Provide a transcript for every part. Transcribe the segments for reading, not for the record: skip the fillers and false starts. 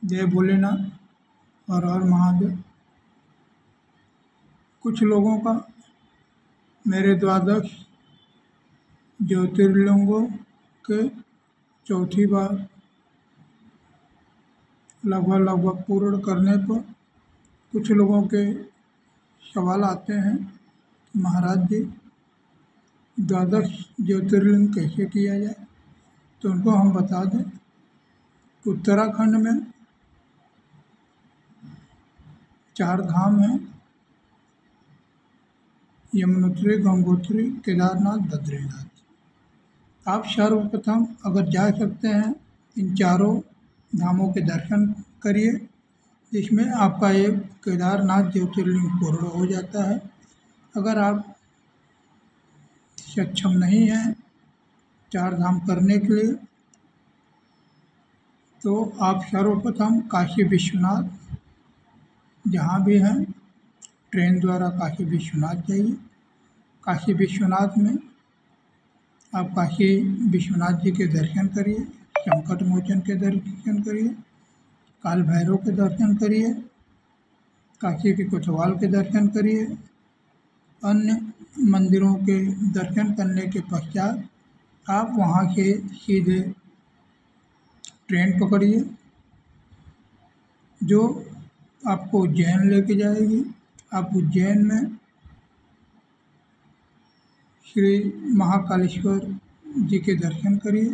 जय भोलेनाथ और हर महादेव। कुछ लोगों का मेरे द्वादश ज्योतिर्लिंगों के चौथी बार लगभग पूर्ण करने पर कुछ लोगों के सवाल आते हैं कि महाराज जी द्वादश ज्योतिर्लिंग कैसे किया जाए। तो उनको हम बता दें कि उत्तराखंड में 4 धाम हैं: यमुनोत्री, गंगोत्री, केदारनाथ, बद्रीनाथ। आप सर्वप्रथम अगर जा सकते हैं इन चारों धामों के दर्शन करिए, जिसमें आपका एक केदारनाथ ज्योतिर्लिंग पूर्ण हो जाता है। अगर आप सक्षम नहीं हैं 4 धाम करने के लिए, तो आप सर्वप्रथम काशी विश्वनाथ जहाँ भी हैं ट्रेन द्वारा काशी विश्वनाथ जाइए। काशी विश्वनाथ में आप काशी विश्वनाथ जी के दर्शन करिए, संकट मोचन के दर्शन करिए, काल भैरव के दर्शन करिए, काशी के कोतवाल के दर्शन करिए। अन्य मंदिरों के दर्शन करने के पश्चात आप वहाँ से सीधे ट्रेन पकड़िए जो आपको उज्जैन लेके जाएगी। आप उज्जैन में श्री महाकालेश्वर जी के दर्शन करिए,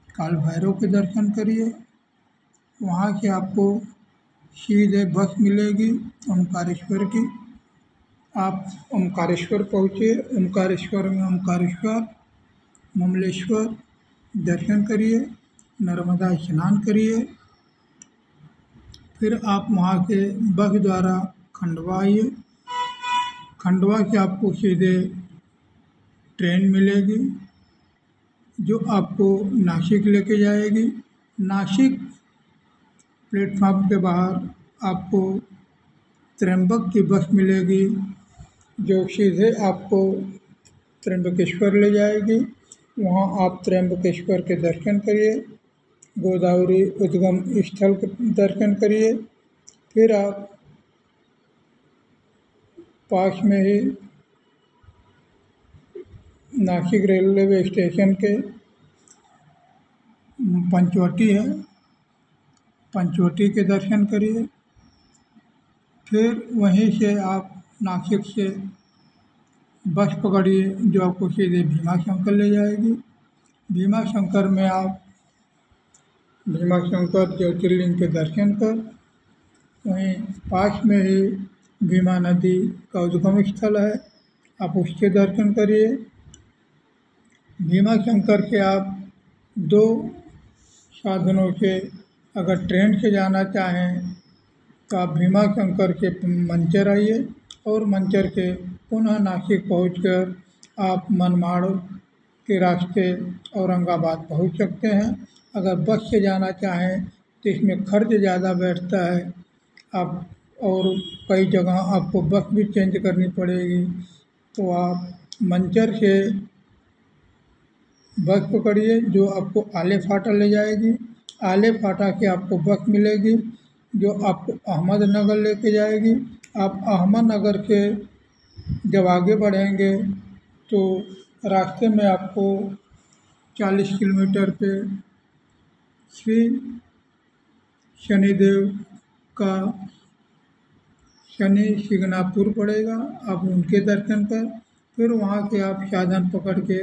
काल भैरव के दर्शन करिए। वहाँ से आपको सीधे बस मिलेगी ओमकारेश्वर की। आप ओमकारेश्वर पहुँचे, ओमकारेश्वर में ओमकारेश्वर, ममलेश्वर दर्शन करिए, नर्मदा स्नान करिए। फिर आप वहाँ से बस द्वारा खंडवा आइए। खंडवा से आपको सीधे ट्रेन मिलेगी जो आपको नासिक लेके जाएगी। नासिक प्लेटफॉर्म के बाहर आपको त्र्यंबक की बस मिलेगी जो सीधे आपको त्र्यंबकेश्वर ले जाएगी। वहाँ आप त्र्यंबकेश्वर के दर्शन करिए, गोदावरी उद्गम स्थल के दर्शन करिए। फिर आप पास में ही नासिक रेलवे स्टेशन के पंचवटी है, पंचवटी के दर्शन करिए। फिर वहीं से आप नासिक से बस पकड़िए जो आपको सीधे भीमाशंकर ले जाएगी। भीमाशंकर में आप भीमाशंकर ज्योतिर्लिंग के दर्शन कर वहीं पास में ही भीमा नदी का उद्गम स्थल है, आप उसके दर्शन करिए। भीमाशंकर के आप 2 साधनों से अगर ट्रेन से जाना चाहें तो आप भीमाशंकर के मंचर आइए और मंचर के पुनः नासिक पहुंचकर आप मनमाड़ के रास्ते औरंगाबाद पहुंच सकते हैं। अगर बस से जाना चाहें तो इसमें खर्च ज़्यादा बैठता है, आप और कई जगह आपको बस भी चेंज करनी पड़ेगी। तो आप मंचर से बस पकड़िए जो आपको आले फाटा ले जाएगी। आले फाटा से आपको बस मिलेगी जो आपको अहमदनगर लेके जाएगी। आप अहमदनगर के जब आगे बढ़ेंगे तो रास्ते में आपको 40 किलोमीटर पे श्री शनिदेव का शनि सिग्नापुर पड़ेगा, आप उनके दर्शन कर फिर वहाँ से आप साधन पकड़ के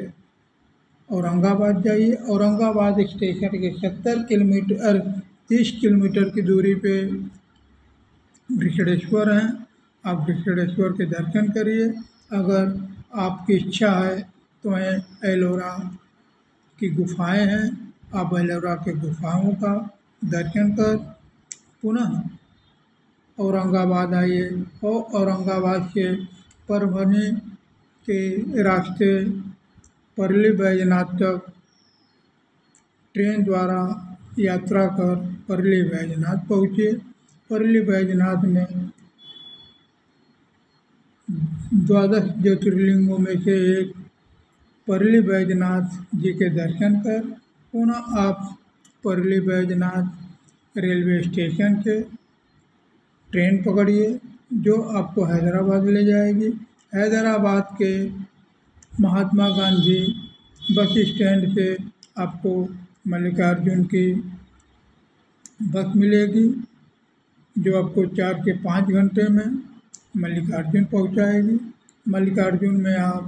औरंगाबाद जाइए। औरंगाबाद स्टेशन के 70 किलोमीटर 30 किलोमीटर की दूरी पे वृषणेश्वर हैं, आप वृषणेश्वर के दर्शन करिए। अगर आपकी इच्छा है तो एलोरा की गुफाएं हैं, आप एलोरा के गुफाओं का दर्शन कर पुनः औरंगाबाद आइए और औरंगाबाद से परभनी के रास्ते परली बैजनाथ तक ट्रेन द्वारा यात्रा कर परली बैजनाथ पहुँचे। परली बैजनाथ में द्वादश ज्योतिर्लिंगों में से एक परली बैजनाथ जी के दर्शन कर पुनः आप परली बैजनाथ रेलवे स्टेशन से ट्रेन पकड़िए जो आपको हैदराबाद ले जाएगी। हैदराबाद के महात्मा गांधी बस स्टैंड से आपको मल्लिकार्जुन की बस मिलेगी जो आपको 4 से 5 घंटे में मल्लिकार्जुन पहुंचाएगी। मल्लिकार्जुन में आप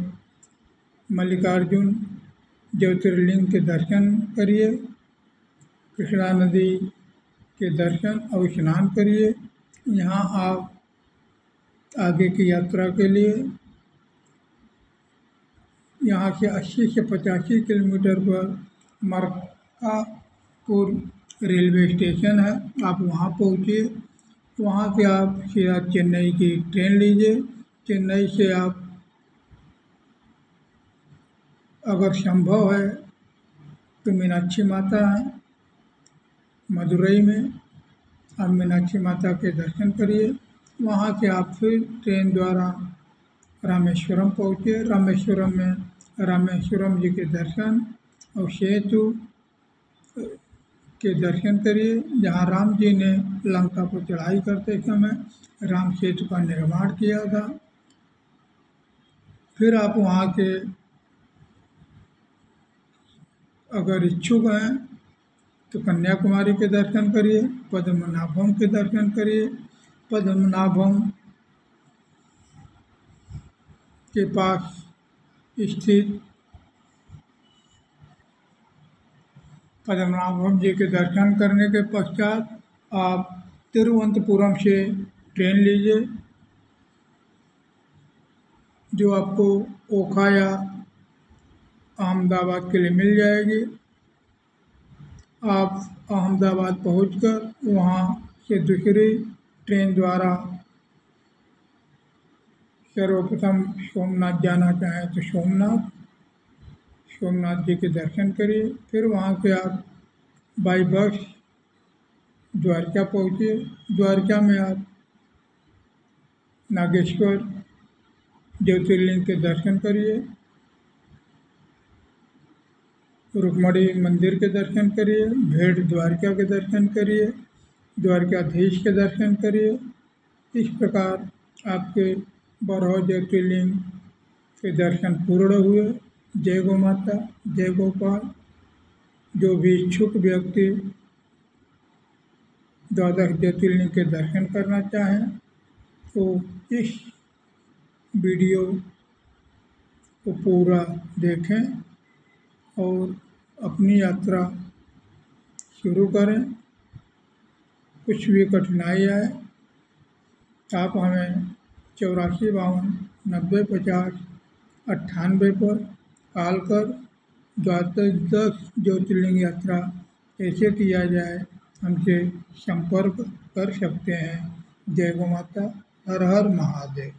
मल्लिकार्जुन ज्योतिर्लिंग के दर्शन करिए, कृष्णा नदी के दर्शन और स्नान करिए। यहाँ आप आगे की यात्रा के लिए यहाँ से 80 से 85 किलोमीटर पर मरकापुर रेलवे स्टेशन है, आप वहाँ पहुँचिए। वहाँ से आप सीधा चेन्नई की ट्रेन लीजिए। चेन्नई से आप अगर संभव है तो मीनाक्षी माता है मदुरई में, आप मीनाक्षी माता के दर्शन करिए। वहाँ से आप फिर ट्रेन द्वारा रामेश्वरम पहुँचे। रामेश्वरम में रामेश्वरम जी के दर्शन और सेतु के दर्शन करिए जहाँ राम जी ने लंका पर चढ़ाई करते समय राम सेतु का निर्माण किया था। फिर आप वहाँ के अगर इच्छुक हैं तो कन्याकुमारी के दर्शन करिए, पद्मनाभम के दर्शन करिए। पद्मनाभम के पास स्थित पद्मनाभम जी के दर्शन करने के पश्चात आप तिरुवनंतपुरम से ट्रेन लीजिए जो आपको ओखा या अहमदाबाद के लिए मिल जाएगी। आप अहमदाबाद पहुंचकर वहां से दूसरी ट्रेन द्वारा सर्वप्रथम सोमनाथ जाना चाहें तो सोमनाथ जी के दर्शन करिए। फिर वहाँ से आप बाई बस द्वारका पहुँचिए। द्वारका में आप नागेश्वर ज्योतिर्लिंग के दर्शन करिए, रुक्मणी मंदिर के दर्शन करिए, भेड़ द्वारका के दर्शन करिए, द्वारकाधीश के दर्शन करिए। इस प्रकार आपके 12 ज्योतिर्लिंग के दर्शन पूर्ण हुए। जय गौ माता, जय गोपाल। जो भी इच्छुक व्यक्ति 12 ज्योतिर्लिंग के दर्शन करना चाहें तो इस वीडियो को पूरा देखें और अपनी यात्रा शुरू करें। कुछ भी कठिनाई आए आप हमें 84 52 90 50 98 पर कॉल कर द्वादश ज्योतिर्लिंग यात्रा कैसे किया जाए हमसे संपर्क कर सकते हैं। जय गौ माता। हर हर महादेव।